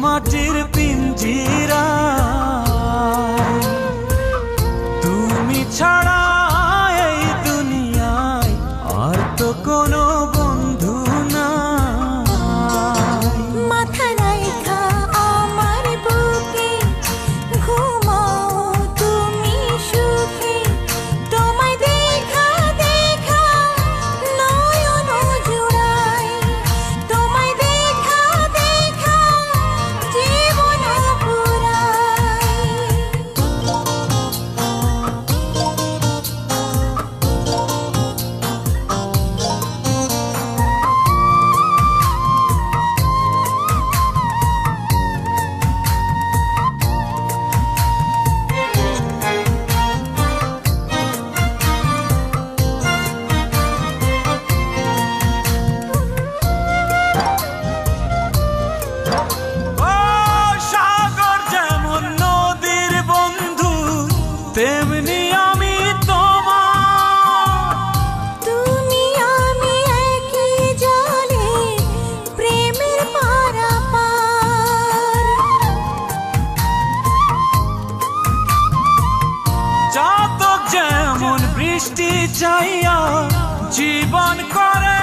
মাটির পিঞ্জিরা, তুমি ছাড়া এই দুনিয়ায় আর তো কোনো বন্ধু নাই। মাথা রাইখা আমার বুকে ঘুমাও তুমি সুখে, তোমায় দেখা দেখা নয়ন জুড়াই, তোমায় দেখা দেখা জীবন পুরাই। ও সাগর যেমন নদীর বন্ধু, তেমনি আমি তোমার। তুমি আমি একই জলে প্রেমের পারাপার। চাতক যেমন বৃষ্টি চাইয়া জীবন করে